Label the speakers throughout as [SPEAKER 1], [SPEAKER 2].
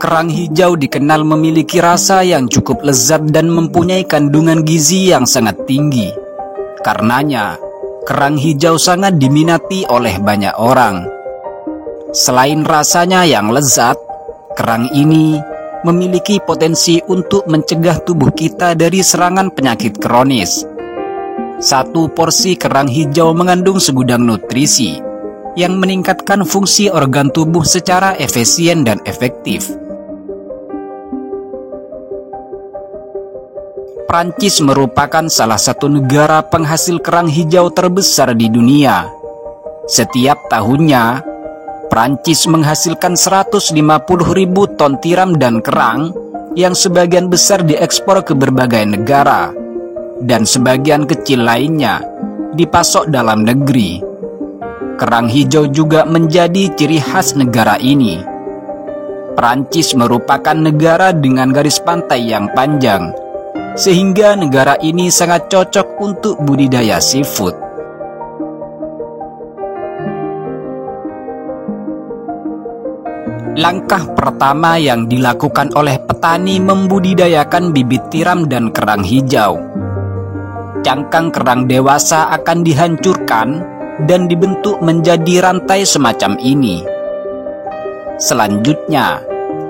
[SPEAKER 1] Kerang hijau dikenal memiliki rasa yang cukup lezat dan mempunyai kandungan gizi yang sangat tinggi. Karenanya, kerang hijau sangat diminati oleh banyak orang. Selain rasanya yang lezat, kerang ini memiliki potensi untuk mencegah tubuh kita dari serangan penyakit kronis. Satu porsi kerang hijau mengandung segudang nutrisi yang meningkatkan fungsi organ tubuh secara efisien dan efektif. Prancis merupakan salah satu negara penghasil kerang hijau terbesar di dunia. Setiap tahunnya, Prancis menghasilkan 150.000 ton tiram dan kerang yang sebagian besar diekspor ke berbagai negara, dan sebagian kecil lainnya dipasok dalam negeri. Kerang hijau juga menjadi ciri khas negara ini. Prancis merupakan negara dengan garis pantai yang panjang, sehingga negara ini sangat cocok untuk budidaya seafood. Langkah pertama yang dilakukan oleh petani membudidayakan bibit tiram dan kerang hijau. Cangkang kerang dewasa akan dihancurkan dan dibentuk menjadi rantai semacam ini. Selanjutnya,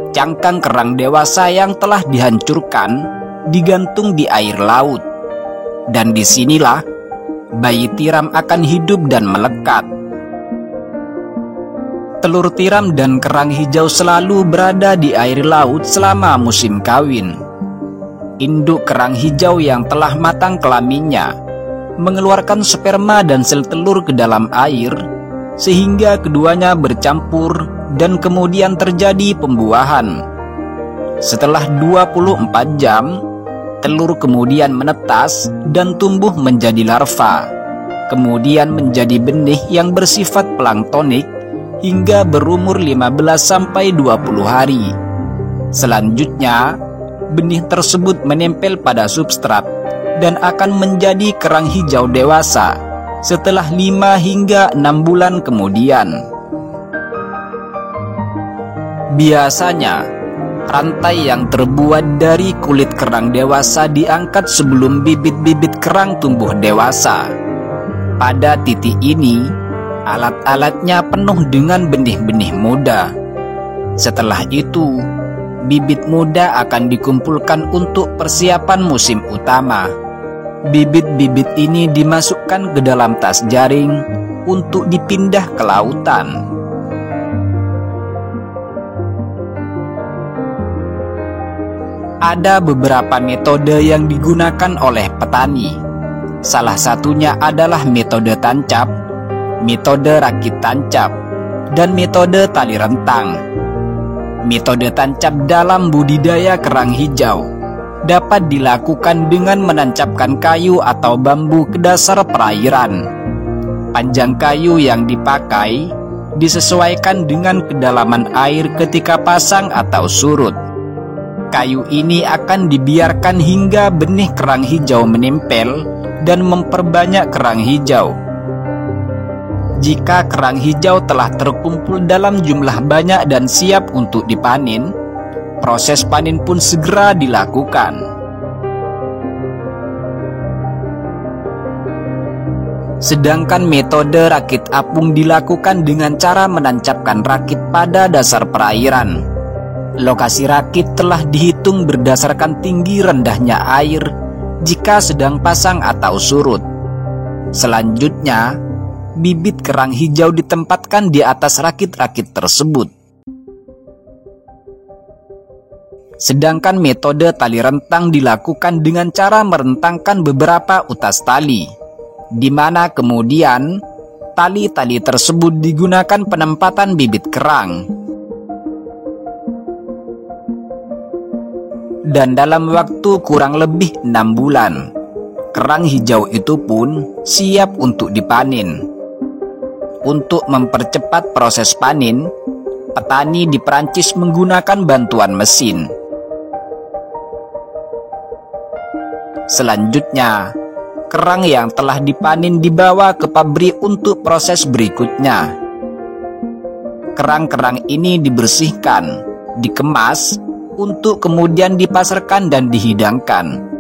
[SPEAKER 1] cangkang kerang dewasa yang telah dihancurkan digantung di air laut, dan disinilah bayi tiram akan hidup dan melekat. Telur tiram dan kerang hijau selalu berada di air laut selama musim kawin. Induk kerang hijau yang telah matang kelaminnya mengeluarkan sperma dan sel telur ke dalam air, sehingga keduanya bercampur dan kemudian terjadi pembuahan. Setelah 24 jam, telur kemudian menetas dan tumbuh menjadi larva, kemudian menjadi benih yang bersifat planktonik hingga berumur 15-20 hari. Selanjutnya, benih tersebut menempel pada substrat dan akan menjadi kerang hijau dewasa setelah 5 hingga 6 bulan kemudian. Biasanya, rantai yang terbuat dari kulit kerang dewasa diangkat sebelum bibit-bibit kerang tumbuh dewasa. Pada titik ini, alat-alatnya penuh dengan benih-benih muda. Setelah itu, bibit muda akan dikumpulkan untuk persiapan musim utama. Bibit-bibit ini dimasukkan ke dalam tas jaring untuk dipindah ke lautan. Ada beberapa metode yang digunakan oleh petani. Salah satunya adalah metode tancap, metode rakit tancap, dan metode tali rentang. Metode tancap dalam budidaya kerang hijau dapat dilakukan dengan menancapkan kayu atau bambu ke dasar perairan. Panjang kayu yang dipakai disesuaikan dengan kedalaman air ketika pasang atau surut. Kayu ini akan dibiarkan hingga benih kerang hijau menempel dan memperbanyak kerang hijau. Jika kerang hijau telah terkumpul dalam jumlah banyak dan siap untuk dipanen, proses panen pun segera dilakukan. Sedangkan metode rakit apung dilakukan dengan cara menancapkan rakit pada dasar perairan. Lokasi rakit telah dihitung berdasarkan tinggi rendahnya air jika sedang pasang atau surut. Selanjutnya, bibit kerang hijau ditempatkan di atas rakit-rakit tersebut. Sedangkan metode tali rentang dilakukan dengan cara merentangkan beberapa utas tali, di mana kemudian tali-tali tersebut digunakan penempatan bibit kerang. Dan dalam waktu kurang lebih 6 bulan, kerang hijau itu pun siap untuk dipanen. Untuk mempercepat proses panen, petani di Prancis menggunakan bantuan mesin. Selanjutnya, kerang yang telah dipanen dibawa ke pabrik untuk proses berikutnya. Kerang-kerang ini dibersihkan dikemas untuk kemudian dipasarkan dan dihidangkan.